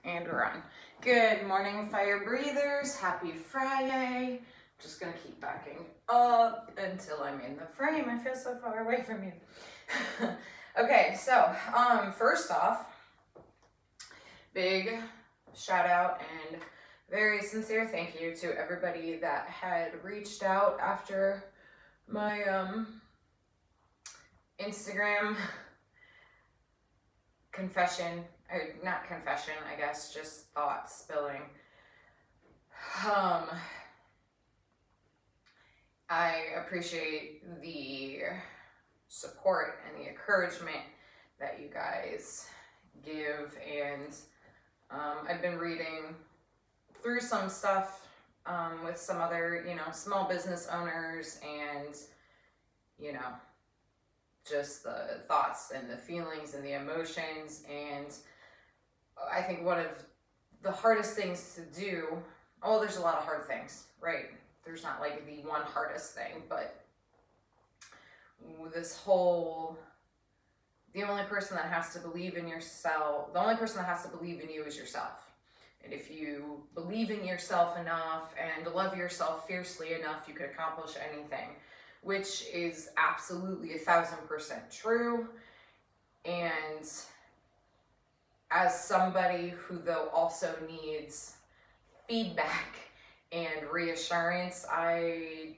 and run. Good morning, fire breathers. Happy Friday. Just gonna keep backing up until I'm in the frame. I feel so far away from you. Okay, so first off, big shout out and very sincere thank you to everybody that had reached out after my Instagram confession, or not confession, I guess, just thought spilling. I appreciate the support and the encouragement that you guys give, and I've been reading through some stuff with some other, small business owners, and, just the thoughts and the feelings and the emotions. And I think one of the hardest things to do, there's a lot of hard things, right? There's not like the one hardest thing, but the only person that has to believe in yourself, the only person that has to believe in you is yourself. And if you believe in yourself enough and love yourself fiercely enough, you could accomplish anything, which is absolutely 1000% true. And as somebody who though also needs feedback and reassurance, I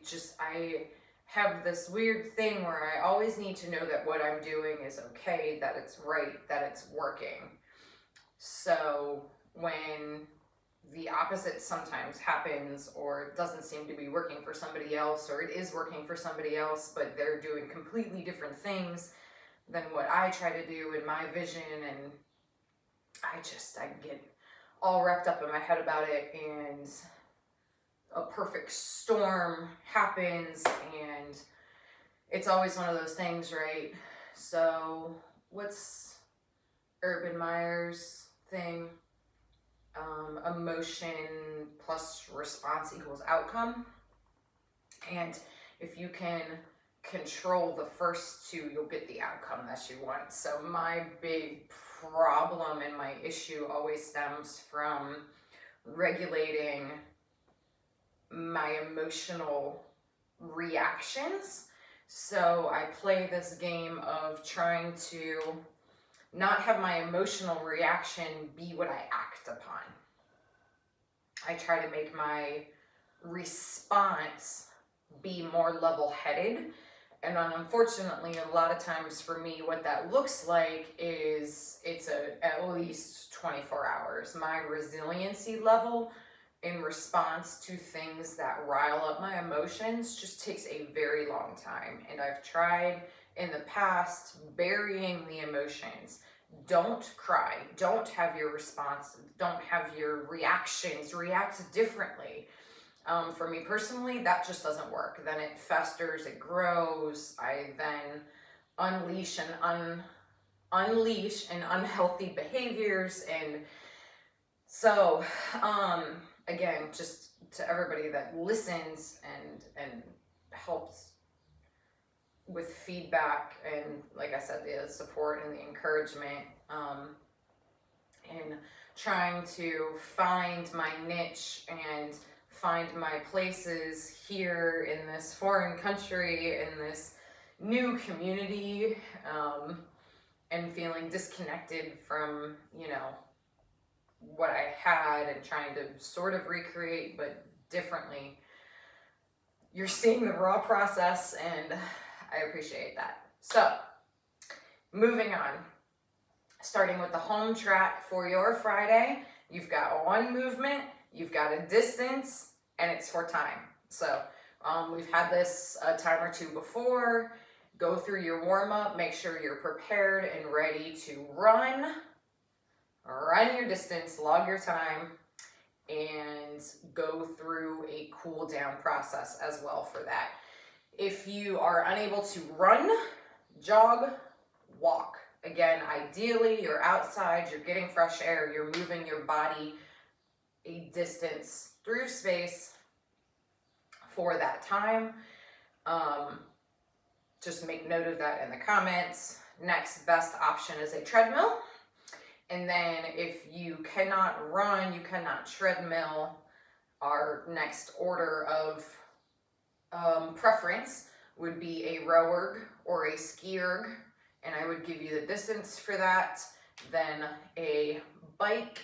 have this weird thing where I always need to know that what I'm doing is okay, that it's right, that it's working. So when the opposite sometimes happens, or it doesn't seem to be working for somebody else, or it is working for somebody else, but they're doing completely different things than what I try to do in my vision, and I get all wrapped up in my head about it, and a perfect storm happens, and it's always one of those things, right? So what's Urban Meyer's thing? Emotion plus response equals outcome. And if you can control the first two, you'll get the outcome that you want. So my big problem and my issue always stems from regulating my emotional reactions. So I play this game of trying to not have my emotional reaction be what I act upon. I try to make my response be more level-headed. And unfortunately, a lot of times for me, what that looks like is at least 24 hours. My resiliency level in response to things that rile up my emotions just takes a very long time. And I've tried in the past burying the emotions. Don't cry, don't have your response, don't have your reactions, react differently. For me personally, that just doesn't work. Then it festers, it grows. I then unleash unhealthy behaviors. And so, again, just to everybody that listens and helps with feedback, and like I said, the support and the encouragement, in trying to find my niche and find my places here in this foreign country, in this new community, and feeling disconnected from, what I had, and trying to sort of recreate, but differently. You're seeing the raw process, and I appreciate that. So, moving on. Starting with the home track for your Friday, you've got one movement, you've got a distance, and it's for time. So, we've had this a time or two before. Go through your warm-up, make sure you're prepared and ready to run your distance, log your time, and go through a cool down process as well for that. If you are unable to run, jog, walk. Again, ideally, you're outside, you're getting fresh air, you're moving your body a distance through space for that time. Just make note of that in the comments. Next best option is a treadmill. And then if you cannot run, you cannot treadmill, our next order of preference would be a rowerg or a skierg, and I would give you the distance for that, then a bike,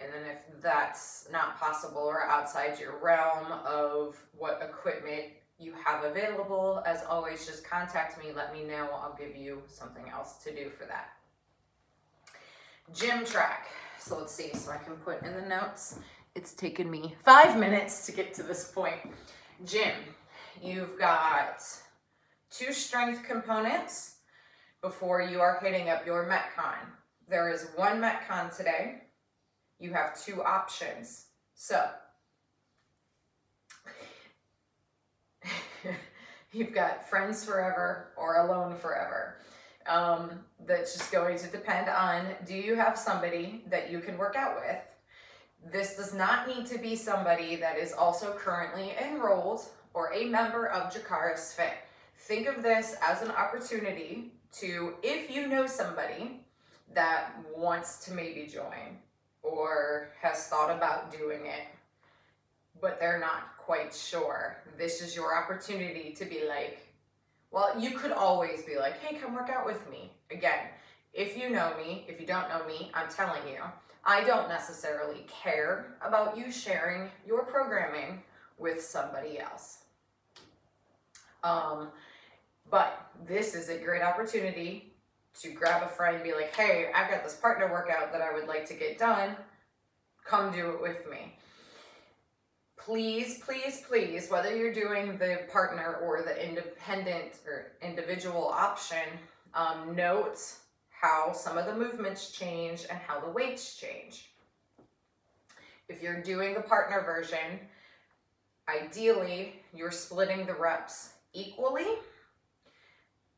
and then if that's not possible or outside your realm of what equipment you have available, as always, just contact me, let me know, I'll give you something else to do for that. Gym track. So let's see, so I can put in the notes. It's taken me 5 minutes to get to this point. Gym. You've got 2 strength components before you are hitting up your metcon. There is 1 metcon today. You have 2 options. So you've got friends forever or alone forever. That's just going to depend on, do you have somebody that you can work out with? This does not need to be somebody that is also currently enrolled or a member of Jakaris Fit. Think of this as an opportunity to, if you know somebody that wants to maybe join or has thought about doing it, but they're not quite sure, this is your opportunity to be like, well, you could always be like, hey, come work out with me. Again, if you know me, if you don't know me, I'm telling you, I don't necessarily care about you sharing your programming with somebody else. But this is a great opportunity to grab a friend and be like, hey, I've got this partner workout that I would like to get done. Come do it with me. Please, please, please, whether you're doing the partner or the independent or individual option, note how some of the movements change and how the weights change. If you're doing the partner version, ideally, you're splitting the reps equally.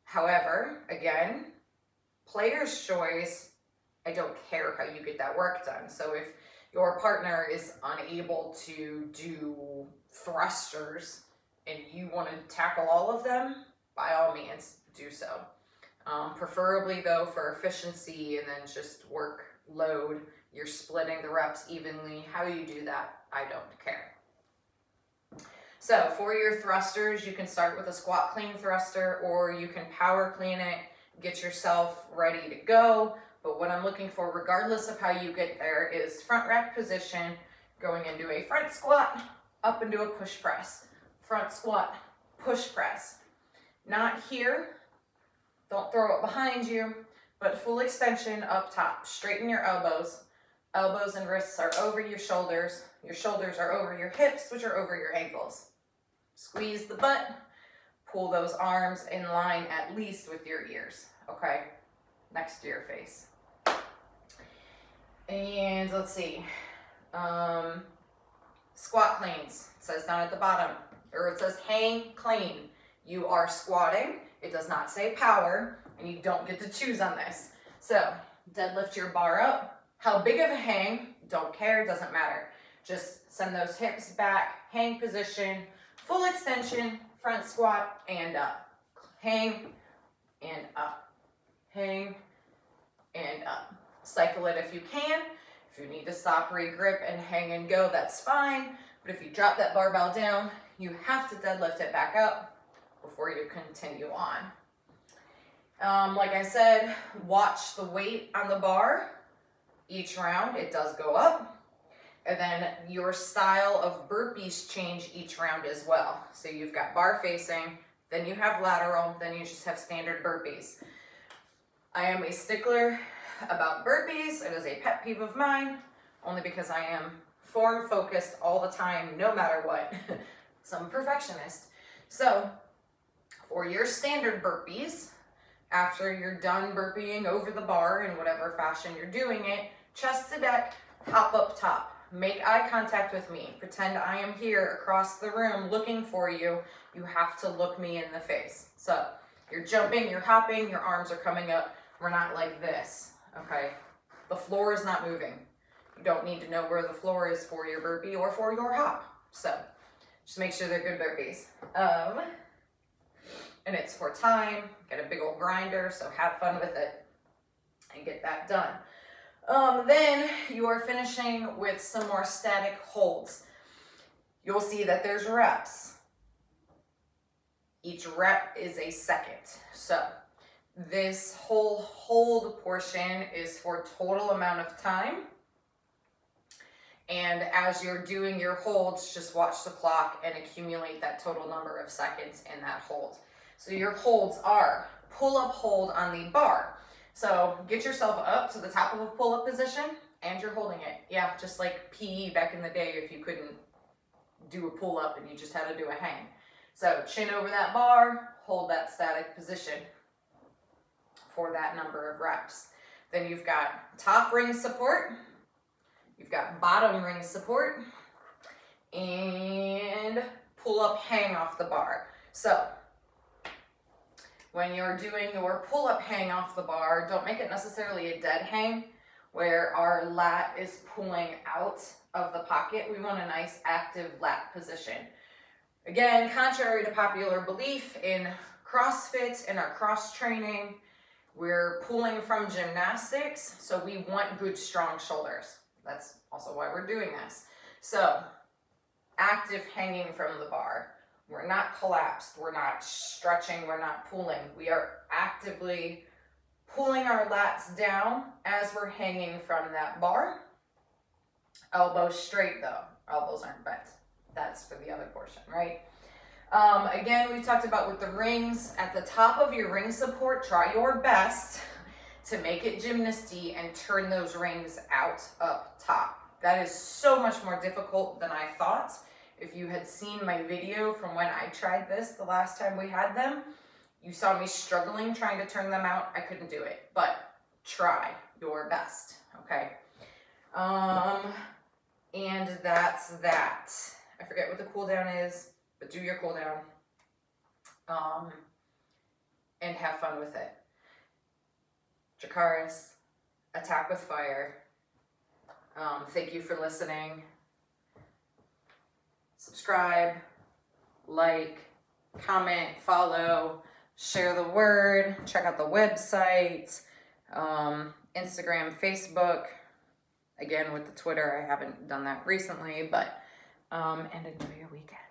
However, again, player's choice, I don't care how you get that work done. So if your partner is unable to do thrusters and you want to tackle all of them, by all means, do so. Preferably though, for efficiency and then just workload, you're splitting the reps evenly. How you do that, I don't care. So for your thrusters, you can start with a squat clean thruster, or you can power clean it, get yourself ready to go. But what I'm looking for, regardless of how you get there, is front rack position, going into a front squat, up into a push press. Front squat, push press. Not here, don't throw it behind you, but full extension up top. Straighten your elbows. Elbows and wrists are over your shoulders. Your shoulders are over your hips, which are over your ankles. Squeeze the butt, pull those arms in line at least with your ears, okay? Next to your face. And let's see, squat cleans, it says down at the bottom, or it says hang clean. You are squatting, it does not say power, and you don't get to choose on this. So deadlift your bar up. How big of a hang, don't care, doesn't matter. Just send those hips back, hang position, full extension, front squat, and up. Hang and up. Hang and up. Cycle it if you can. If you need to stop, regrip, and hang and go, that's fine. But if you drop that barbell down, you have to deadlift it back up before you continue on. Like I said, watch the weight on the bar. Each round, it does go up. And then your style of burpees change each round as well. So you've got bar facing, then you have lateral, then you just have standard burpees. I am a stickler about burpees. It is a pet peeve of mine, only because I am form focused all the time, no matter what. So I'm a perfectionist. So for your standard burpees, after you're done burpeeing over the bar in whatever fashion you're doing it, chest to deck, hop up top. Make eye contact with me. Pretend I am here across the room looking for you. You have to look me in the face. So you're jumping, you're hopping, your arms are coming up. We're not like this, okay? The floor is not moving. You don't need to know where the floor is for your burpee or for your hop. So just make sure they're good burpees. And it's for time. Get a big old grinder, so have fun with it and get that done. Then you are finishing with some more static holds. You'll see that there's reps. Each rep is a second. So this whole hold portion is for total amount of time. And as you're doing your holds, just watch the clock and accumulate that total number of seconds in that hold. So your holds are pull-up hold on the bar. So get yourself up to the top of a pull-up position and you're holding it. Yeah, just like PE back in the day if you couldn't do a pull-up and you just had to do a hang. So chin over that bar, hold that static position for that number of reps. Then you've got top ring support. You've got bottom ring support and pull up hang off the bar. So when you're doing your pull up hang off the bar, don't make it necessarily a dead hang where our lat is pulling out of the pocket. We want a nice active lat position. Again, contrary to popular belief in CrossFit and our cross training, we're pulling from gymnastics, so we want good strong shoulders. That's also why we're doing this. So, active hanging from the bar. We're not collapsed, we're not stretching, we're not pulling. We are actively pulling our lats down as we're hanging from that bar. Elbows straight though, elbows aren't bent. That's for the other portion, right? Again, we talked about with the rings, at the top of your ring support, try your best to make it gymnasty and turn those rings out up top. That is so much more difficult than I thought. If you had seen my video from when I tried this the last time we had them, you saw me struggling trying to turn them out. I couldn't do it, but try your best, okay? And that's that. I forget what the cool down is, but do your cool down. And have fun with it. Jakaris, Attack with Fire. Thank you for listening. Subscribe, like, comment, follow, share the word, check out the website, Instagram, Facebook. Again, with the Twitter, I haven't done that recently, but and enjoy your weekend.